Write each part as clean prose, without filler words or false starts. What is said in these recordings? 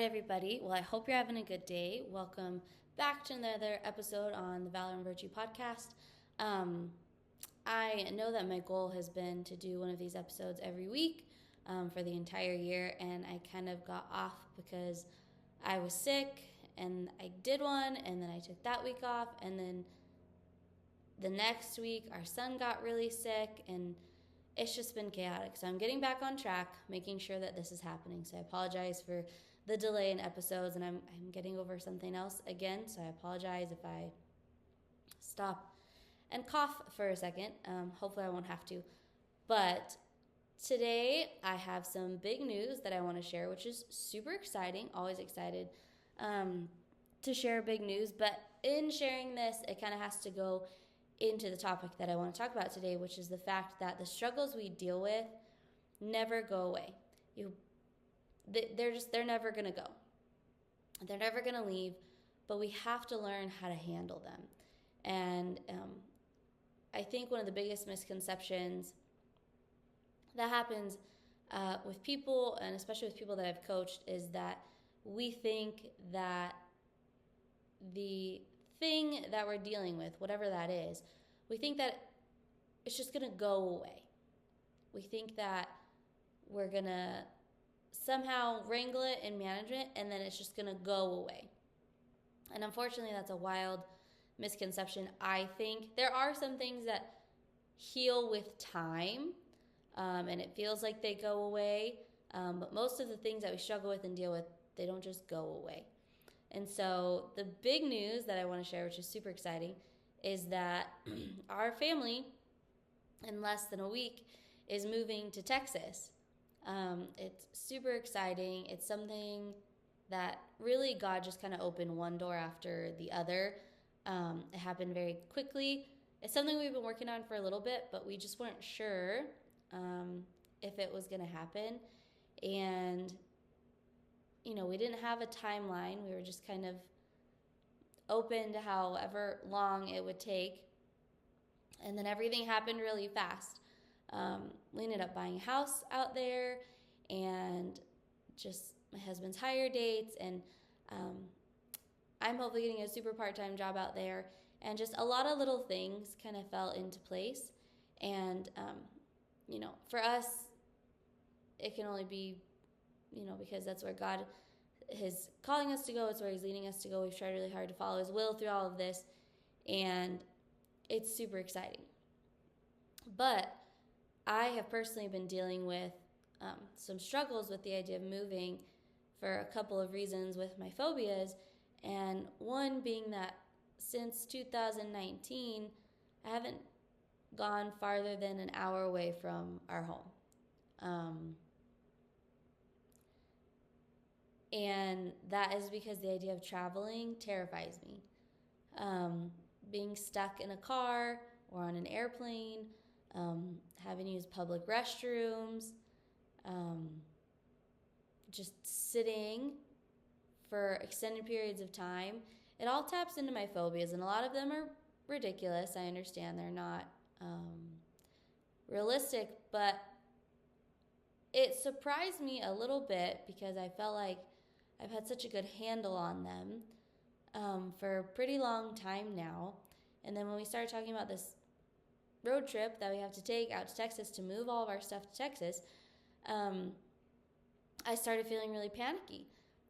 everybody. Well, I hope you're having a good day. Welcome back to another episode on the Valor and Virtue podcast. I know that my goal has been to do one of these episodes every week for the entire year, and I kind of got off because I was sick, and I did one, and then I took that week off, and then the next week our son got really sick, and it's just been chaotic. So I'm getting back on track, making sure that this is happening. So I apologize for the delay in episodes, and I'm getting over something else again. So I apologize if I stop and cough for a second. Hopefully I won't have to. But today I have some big news that I want to share, which is super exciting. Always excited to share big news. But in sharing this, it kind of has to go into the topic that I want to talk about today, which is the fact that the struggles we deal with never go away. They're never going to go. They're never going to leave, but we have to learn how to handle them. And I think one of the biggest misconceptions that happens with people, and especially with people that I've coached, is that we think that the thing that we're dealing with, whatever that is, we think that it's just going to go away. We think that we're going to somehow wrangle it and manage it, and then it's just going to go away. And unfortunately, that's a wild misconception, I think. There are some things that heal with time, and it feels like they go away. But most of the things that we struggle with and deal with, they don't just go away. And so the big news that I want to share, which is super exciting, is that our family, in less than a week, is moving to Texas. It's super exciting. It's something that really God just kind of opened one door after the other. It happened very quickly. It's something we've been working on for a little bit, but we just weren't sure if it was going to happen. And we didn't have a timeline. We were just kind of open to however long it would take. And then everything happened really fast. We ended up buying a house out there, and just my husband's hire dates, and I'm hopefully getting a super part-time job out there, and just a lot of little things kind of fell into place. And for us, it can only be because that's where God is calling us to go. It's where he's leading us to go. We've tried really hard to follow his will through all of this, and it's super exciting. But I have personally been dealing with some struggles with the idea of moving for a couple of reasons with my phobias, and one being that since 2019, I haven't gone farther than an hour away from our home. And that is because the idea of traveling terrifies me. Being stuck in a car or on an airplane, having to use public restrooms, just sitting for extended periods of time, it all taps into my phobias, and a lot of them are ridiculous. I understand they're not realistic, but it surprised me a little bit because I felt like I've had such a good handle on them for a pretty long time now. And then when we started talking about this road trip that we have to take out to Texas to move all of our stuff to Texas, I started feeling really panicky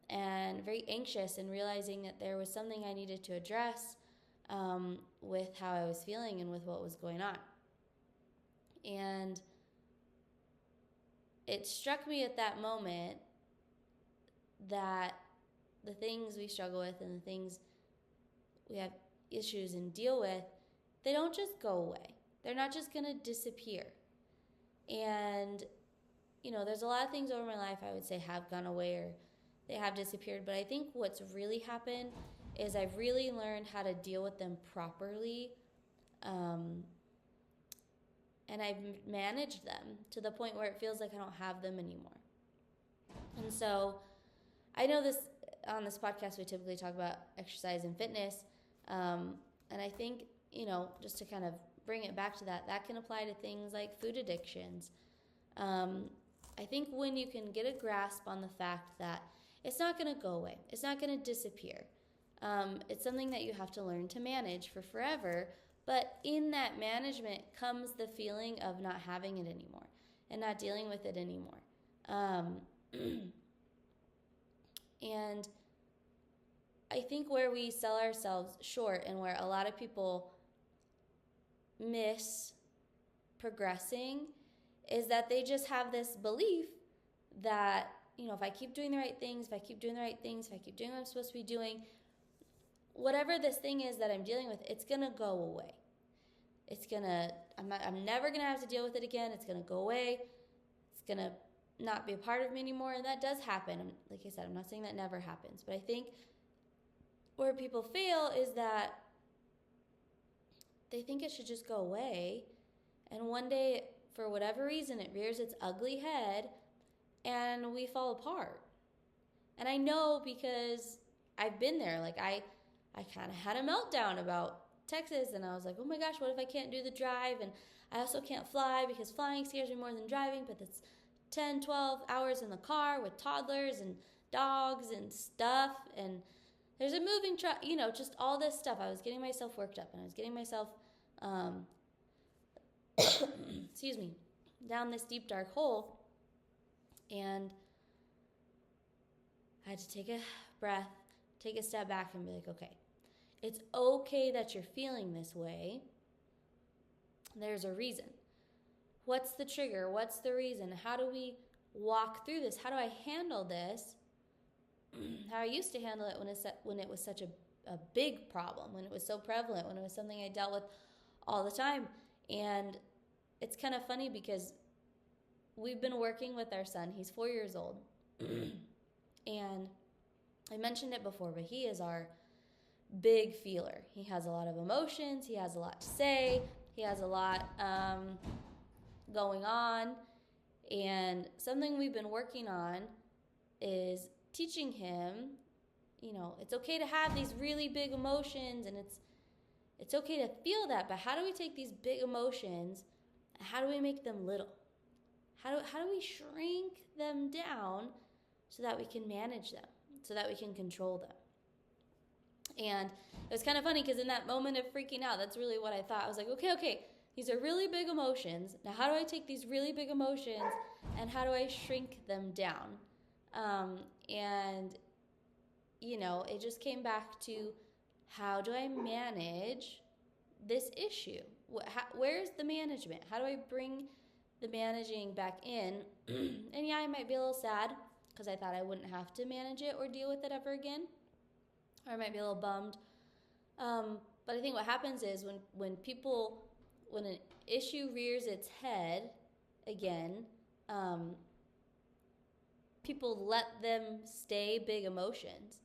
and very anxious, and realizing that there was something I needed to address with how I was feeling and with what was going on. And it struck me at that moment that the things we struggle with and the things we have issues and deal with, they don't just go away. They're not just going to disappear. And, there's a lot of things over my life I would say have gone away or they have disappeared. But I think what's really happened is I've really learned how to deal with them properly. And I've managed them to the point where it feels like I don't have them anymore. And so I know on this podcast, we typically talk about exercise and fitness. And I think, just to kind of bring it back to that can apply to things like food addictions. I think when you can get a grasp on the fact that it's not going to go away. It's not going to disappear. It's something that you have to learn to manage for forever. But in that management comes the feeling of not having it anymore and not dealing with it anymore. And I think where we sell ourselves short and where a lot of people miss progressing is that they just have this belief that, if I keep doing the right things, if I keep doing what I'm supposed to be doing, whatever this thing is that I'm dealing with, it's going to go away. I'm never going to have to deal with it again. It's going to go away. It's going to not be a part of me anymore. And that does happen. Like I said, I'm not saying that never happens, but I think where people fail is that they think it should just go away. And one day, for whatever reason, it rears its ugly head and we fall apart. And I know because I've been there. Like I kind of had a meltdown about Texas, and I was like, oh my gosh, what if I can't do the drive? And I also can't fly because flying scares me more than driving, but it's 10, 12 hours in the car with toddlers and dogs and stuff, and there's a moving truck, just all this stuff. I was getting myself worked up, and I was getting myself, excuse me, down this deep, dark hole, and I had to take a breath, take a step back, and be like, okay, it's okay that you're feeling this way. There's a reason. What's the trigger? What's the reason? How do we walk through this? How do I handle this? How I used to handle it when it was such a big problem, when it was so prevalent, when it was something I dealt with all the time. And it's kind of funny because we've been working with our son. He's 4 years old. And I mentioned it before, but he is our big feeler. He has a lot of emotions. He has a lot to say. He has a lot going on. And something we've been working on is teaching him, it's okay to have these really big emotions, and it's okay to feel that, but how do we take these big emotions and how do we make them little? How do we shrink them down so that we can manage them, so that we can control them? And it was kind of funny because in that moment of freaking out, that's really what I thought. I was like, okay, these are really big emotions. Now, how do I take these really big emotions and how do I shrink them down? And, it just came back to, how do I manage this issue? Where's the management? How do I bring the managing back in? And yeah, I might be a little sad because I thought I wouldn't have to manage it or deal with it ever again. Or I might be a little bummed. But I think what happens is when an issue rears its head again, people let them stay big emotions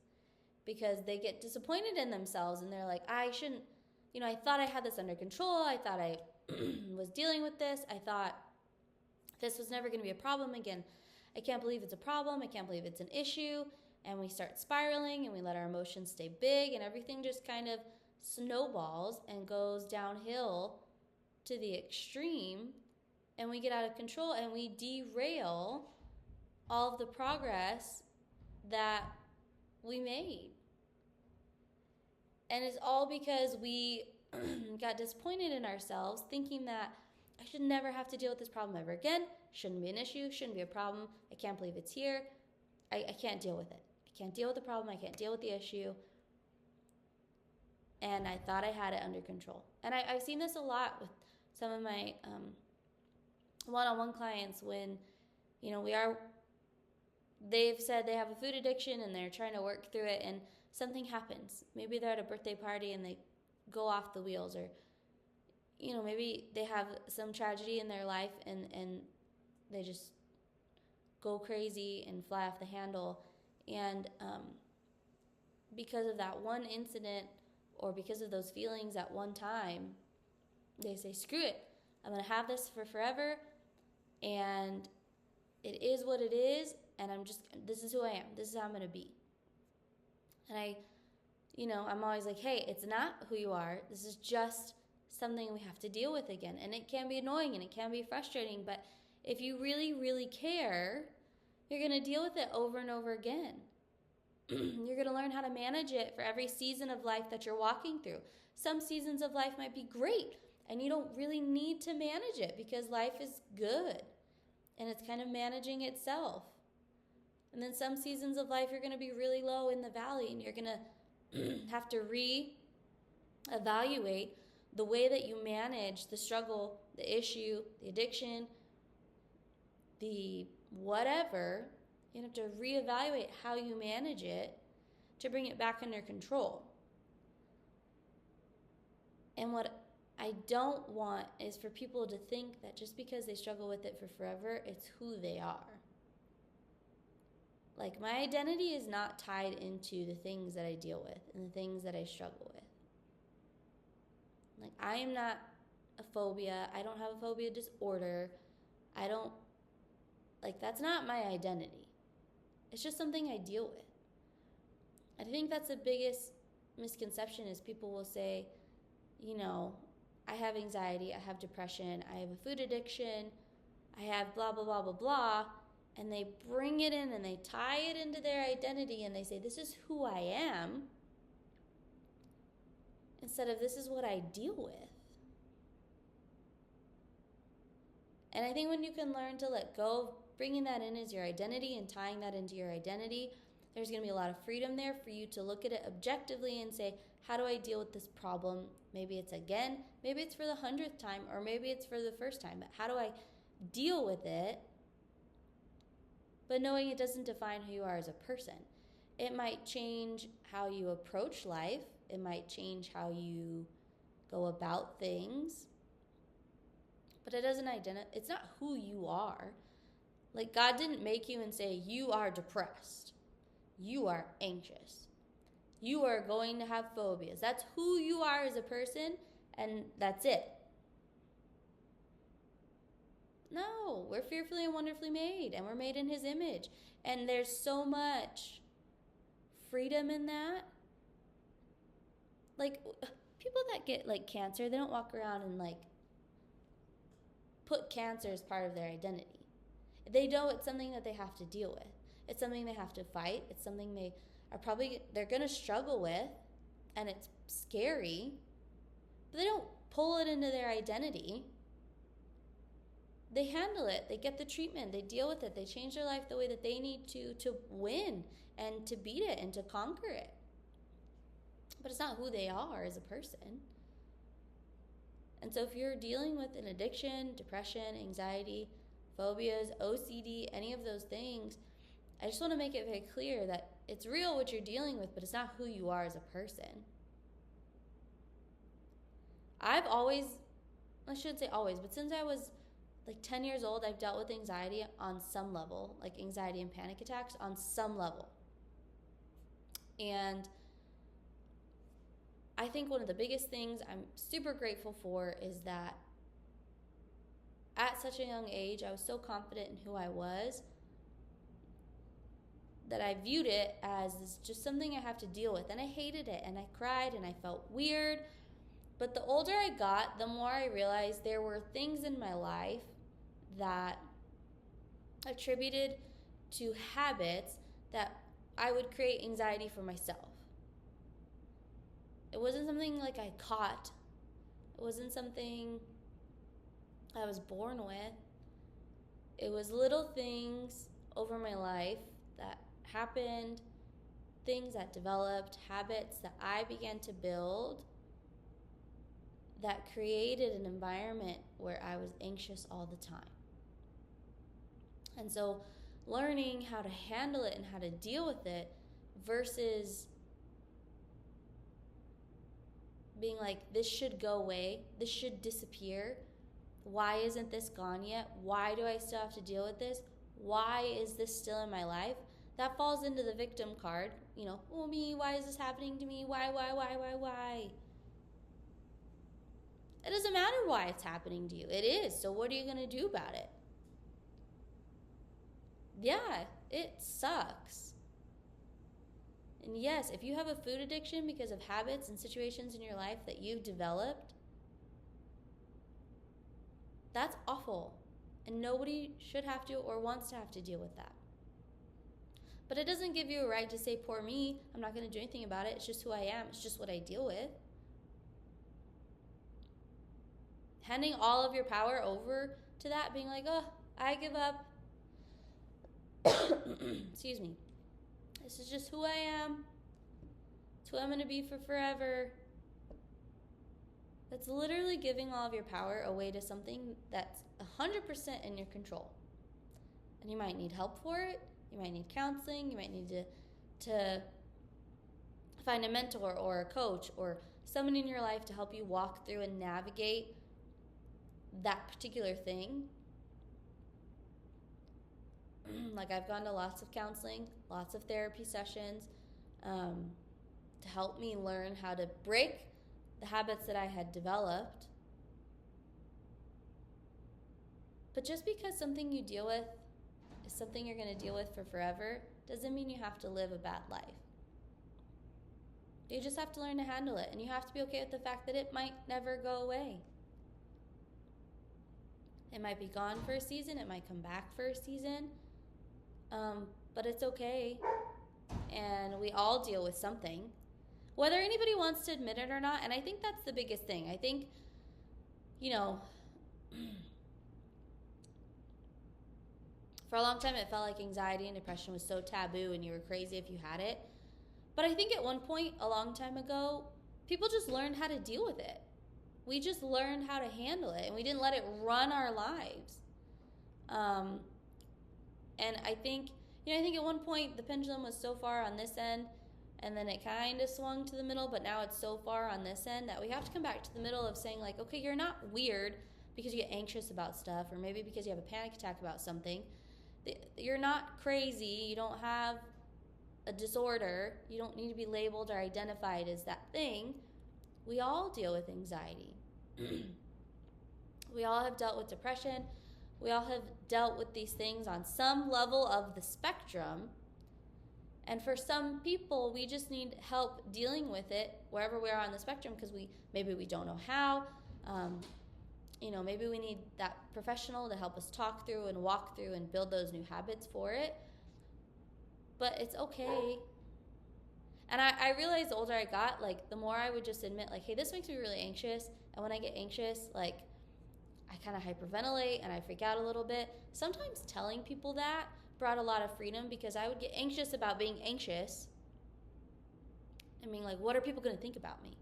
because they get disappointed in themselves and they're like, I shouldn't, I thought I had this under control. I thought I was dealing with this. I thought this was never going to be a problem again. I can't believe it's a problem. I can't believe it's an issue. And we start spiraling and we let our emotions stay big and everything just kind of snowballs and goes downhill to the extreme, and we get out of control and we derail all of the progress that we made. And it's all because we got disappointed in ourselves, thinking that I should never have to deal with this problem ever again. Shouldn't be an issue, shouldn't be a problem. I can't believe it's here. I can't deal with it. I can't deal with the problem. I can't deal with the issue. And I thought I had it under control. And I've seen this a lot with some of my one-on-one clients when, they've said they have a food addiction and they're trying to work through it and something happens. Maybe they're at a birthday party and they go off the wheels, or, maybe they have some tragedy in their life and they just go crazy and fly off the handle. And because of that one incident or because of those feelings at one time, they say, screw it. I'm going to have this for forever. And it is what it is. And this is who I am. This is how I'm going to be. And I'm always like, hey, it's not who you are. This is just something we have to deal with again. And it can be annoying and it can be frustrating. But if you really, really care, you're going to deal with it over and over again. You're going to learn how to manage it for every season of life that you're walking through. Some seasons of life might be great, and you don't really need to manage it because life is good and it's kind of managing itself. And then some seasons of life, you're going to be really low in the valley, and you're going to have to re-evaluate the way that you manage the struggle, the issue, the addiction, the whatever. You have to reevaluate how you manage it to bring it back under control. And what I don't want is for people to think that just because they struggle with it for forever, it's who they are. Like, my identity is not tied into the things that I deal with and the things that I struggle with. Like, I am not a phobia. I don't have a phobia disorder. That's not my identity. It's just something I deal with. I think that's the biggest misconception is people will say, I have anxiety, I have depression, I have a food addiction, I have blah, blah, blah, blah, blah. And they bring it in and they tie it into their identity and they say, this is who I am, instead of this is what I deal with. And I think when you can learn to let go of bringing that in as your identity and tying that into your identity, there's going to be a lot of freedom there for you to look at it objectively and say, how do I deal with this problem? Maybe it's again, maybe it's for the 100th time, or maybe it's for the first time, but how do I deal with it? But knowing it doesn't define who you are as a person. It might change how you approach life. It might change how you go about things. But it doesn't it's not who you are. Like, God didn't make you and say, you are depressed. You are anxious. You are going to have phobias. That's who you are as a person, and that's it. No, we're fearfully and wonderfully made, and we're made in His image. And there's so much freedom in that. Like, people that get, cancer, they don't walk around and, put cancer as part of their identity. They know it's something that they have to deal with. It's something they have to fight. It's something they're going to struggle with, and it's scary. But they don't pull it into their identity. They handle it. They get the treatment. They deal with it. They change their life the way that they need to win and to beat it and to conquer it. But it's not who they are as a person. And so if you're dealing with an addiction, depression, anxiety, phobias, OCD, any of those things, I just want to make it very clear that it's real what you're dealing with, but it's not who you are as a person. I shouldn't say always, but since I was 10 years old, I've dealt with anxiety on some level, like anxiety and panic attacks on some level. And I think one of the biggest things I'm super grateful for is that at such a young age, I was so confident in who I was that I viewed it as just something I have to deal with. And I hated it, and I cried, and I felt weird. But the older I got, the more I realized there were things in my life that attributed to habits that I would create anxiety for myself. It wasn't something I caught. It wasn't something I was born with. It was little things over my life that happened, things that developed, habits that I began to build that created an environment where I was anxious all the time. And so learning how to handle it and how to deal with it versus being this should go away, this should disappear. Why isn't this gone yet? Why do I still have to deal with this? Why is this still in my life? That falls into the victim card. Oh, me, why is this happening to me? Why? It doesn't matter why it's happening to you. It is. So what are you going to do about it? Yeah, it sucks. And yes, if you have a food addiction because of habits and situations in your life that you've developed, that's awful. And nobody should have to or wants to have to deal with that. But it doesn't give you a right to say, poor me, I'm not going to do anything about it. It's just who I am. It's just what I deal with. Handing all of your power over to that, being like, oh, I give up. Excuse me. This is just who I am. It's who I'm going to be for forever. That's literally giving all of your power away to something that's 100% in your control. And you might need help for it. You might need counseling. You might need to find a mentor or a coach or someone in your life to help you walk through and navigate that particular thing. Like, I've gone to lots of counseling, lots of therapy sessions to help me learn how to break the habits that I had developed. But just because something you deal with is something you're going to deal with for forever doesn't mean you have to live a bad life. You just have to learn to handle it, and you have to be okay with the fact that it might never go away. It might be gone for a season, it might come back for a season, but it's okay. And we all deal with something, whether anybody wants to admit it or not. And I think that's the biggest thing. I think, for a long time it felt like anxiety and depression was so taboo and you were crazy if you had it. But I think at one point a long time ago, people just learned how to deal with it. We just learned how to handle it, and we didn't let it run our lives. And I think at one point the pendulum was so far on this end, and then it kind of swung to the middle, but now it's so far on this end that we have to come back to the middle of saying, like, okay, you're not weird because you get anxious about stuff, or maybe because you have a panic attack about something. You're not crazy. You don't have a disorder. You don't need to be labeled or identified as that thing. We all deal with anxiety. We all have dealt with depression. We all have dealt with these things on some level of the spectrum. And for some people, we just need help dealing with it wherever we are on the spectrum, because maybe we don't know how. Maybe we need that professional to help us talk through and walk through and build those new habits for it. But it's okay. And I realized the older I got, like, the more I would just admit, like, hey, this makes me really anxious. And when I get anxious, like, I kind of hyperventilate and I freak out a little bit. Sometimes telling people that brought a lot of freedom, because I would get anxious about being anxious. I mean, like, what are people going to think about me?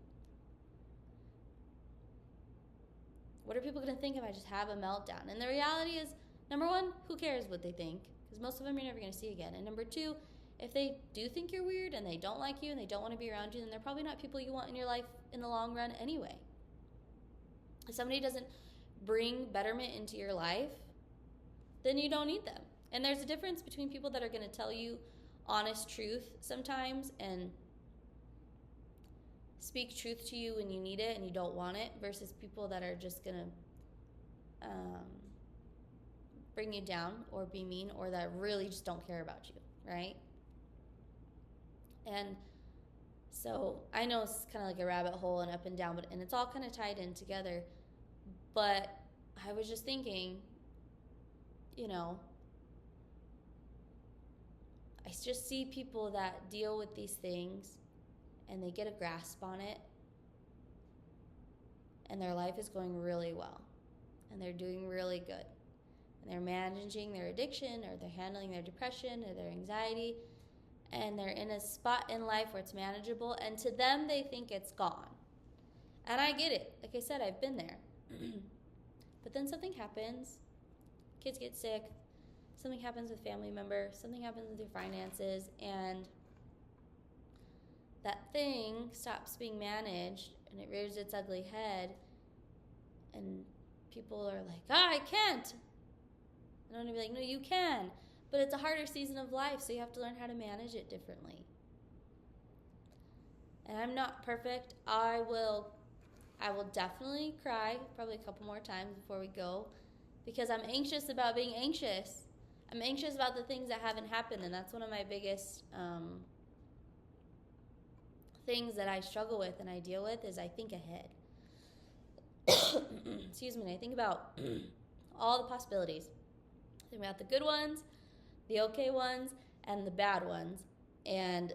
What are people going to think if I just have a meltdown? And the reality is, number one, who cares what they think? Because most of them you're never going to see again. And number two, if they do think you're weird and they don't like you and they don't want to be around you, then they're probably not people you want in your life in the long run anyway. If somebody doesn't bring betterment into your life, then you don't need them. And there's a difference between people that are going to tell you honest truth sometimes and speak truth to you when you need it and you don't want it, versus people that are just going to bring you down or be mean, or that really just don't care about you, right? And so I know it's kind of like a rabbit hole and up and down, and it's all kind of tied in together. But I was just thinking, I just see people that deal with these things and they get a grasp on it, and their life is going really well, and they're doing really good, and they're managing their addiction, or they're handling their depression or their anxiety, and they're in a spot in life where it's manageable, and to them they think it's gone. And I get it. Like I said, I've been there. But then something happens. Kids get sick. Something happens with family members. Something happens with your finances, and that thing stops being managed, and it rears its ugly head, and people are like, I can't. And I'm going to be like, no, you can. But it's a harder season of life, so you have to learn how to manage it differently. And I'm not perfect. I will definitely cry probably a couple more times before we go, because I'm anxious about being anxious. I'm anxious about the things that haven't happened, and that's one of my biggest things that I struggle with and I deal with, is I think ahead. Excuse me. I think about all the possibilities. I think about the good ones, the okay ones, and the bad ones. And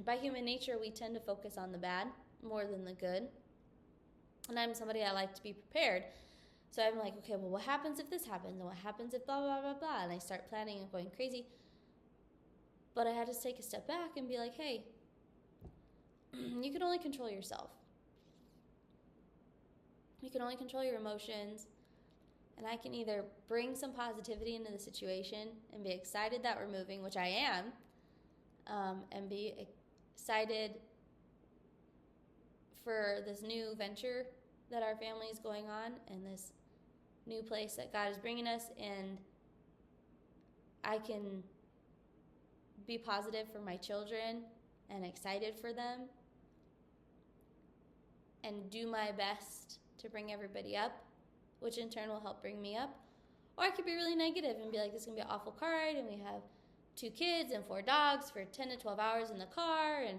by human nature, we tend to focus on the bad more than the good. And I'm somebody, I like to be prepared. So I'm like, okay, well, what happens if this happens? And what happens if blah, blah, blah, blah? And I start planning and going crazy. But I had to take a step back and be like, hey, you can only control yourself. You can only control your emotions. And I can either bring some positivity into the situation and be excited that we're moving, which I am, and be excited for this new venture that our family is going on and this new place that God is bringing us. And I can be positive for my children and excited for them and do my best to bring everybody up, which in turn will help bring me up. Or I could be really negative and be like, this is going to be an awful car ride, and we have 2 kids and 4 dogs for 10 to 12 hours in the car, and,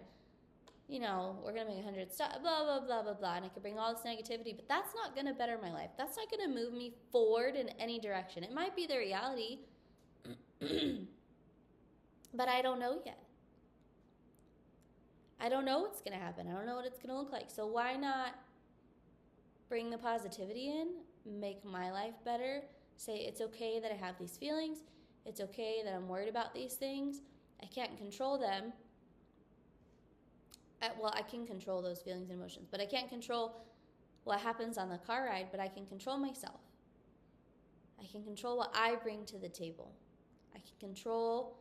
you know, we're going to make 100 stops, blah, blah, blah, blah, blah. And I could bring all this negativity, but that's not going to better my life. That's not going to move me forward in any direction. It might be the reality, but I don't know yet. I don't know what's going to happen. I don't know what it's going to look like. So why not bring the positivity in, make my life better, say it's okay that I have these feelings, it's okay that I'm worried about these things. I can't control them. I can control those feelings and emotions, but I can't control what happens on the car ride, but I can control myself. I can control what I bring to the table. I can control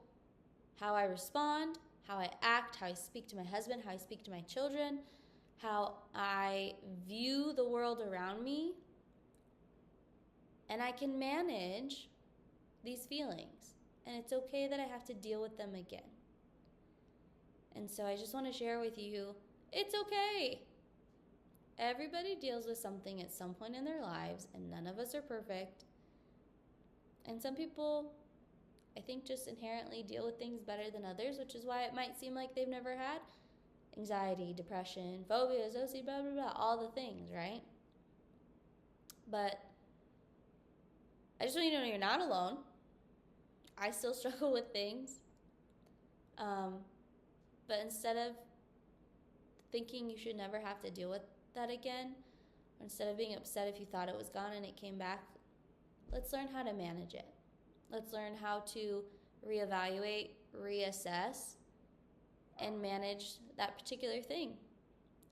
how I respond, how I act, how I speak to my husband, how I speak to my children, how I view the world around me, and I can manage these feelings. And it's okay that I have to deal with them again. And so I just want to share with you, it's okay. Everybody deals with something at some point in their lives, and none of us are perfect. And some people, I think, just inherently deal with things better than others, which is why it might seem like they've never had anxiety, depression, phobias, OCD, blah, blah, blah, all the things, right? But I just want you to know you're not alone. I still struggle with things. But instead of thinking you should never have to deal with that again, or instead of being upset if you thought it was gone and it came back, let's learn how to manage it. Let's learn how to reevaluate, reassess, and manage that particular thing.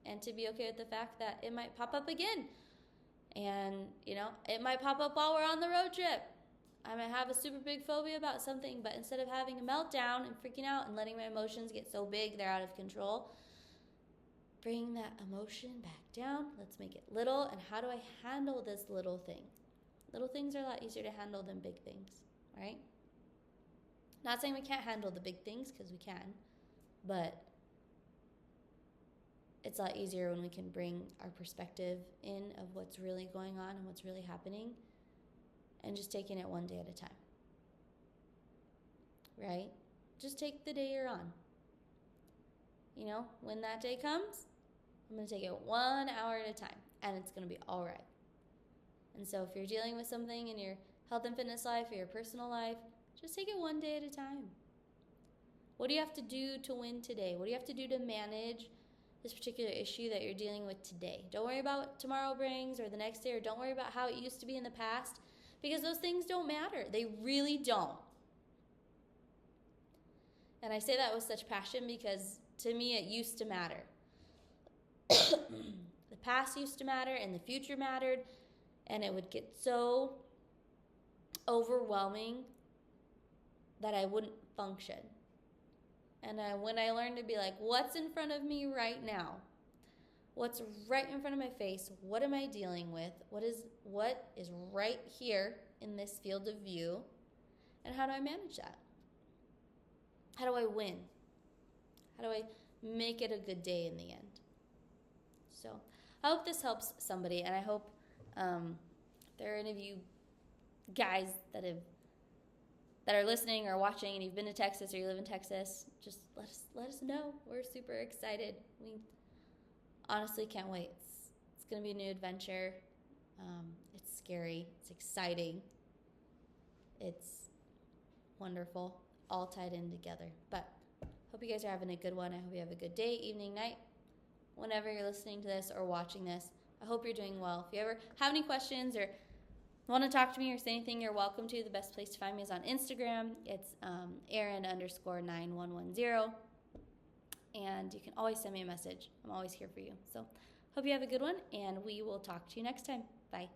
And to be okay with the fact that it might pop up again. And, you know, it might pop up while we're on the road trip. I might have a super big phobia about something, but instead of having a meltdown and freaking out and letting my emotions get so big they're out of control, bring that emotion back down. Let's make it little. And how do I handle this little thing? Little things are a lot easier to handle than big things, right? Not saying we can't handle the big things, because we can, but it's a lot easier when we can bring our perspective in of what's really going on and what's really happening, and just taking it one day at a time, right? Just take the day you're on. You know, when that day comes, I'm going to take it 1 hour at a time, and it's going to be all right. And so if you're dealing with something in your health and fitness life or your personal life, just take it one day at a time. What do you have to do to win today? What do you have to do to manage this particular issue that you're dealing with today? Don't worry about what tomorrow brings or the next day, or don't worry about how it used to be in the past, because those things don't matter. They really don't. And I say that with such passion because to me it used to matter. The past used to matter and the future mattered, and it would get so overwhelming that I wouldn't function. And when I learned to be like, what's in front of me right now? What's right in front of my face? What am I dealing with? What is right here in this field of view? And how do I manage that? How do I win? How do I make it a good day in the end? So I hope this helps somebody, and I hope there are any of you guys that are listening or watching and you've been to Texas or you live in Texas, just let us know. We're super excited. We honestly can't wait. It's going to be a new adventure. It's scary. It's exciting. It's wonderful. all tied in together. But hope you guys are having a good one. I hope you have a good day, evening, night, whenever you're listening to this or watching this. I hope you're doing well. If you ever have any questions or want to talk to me or say anything, you're welcome to. The best place to find me is on Instagram. It's Erin_9110. And you can always send me a message. I'm always here for you. So hope you have a good one, and we will talk to you next time. Bye.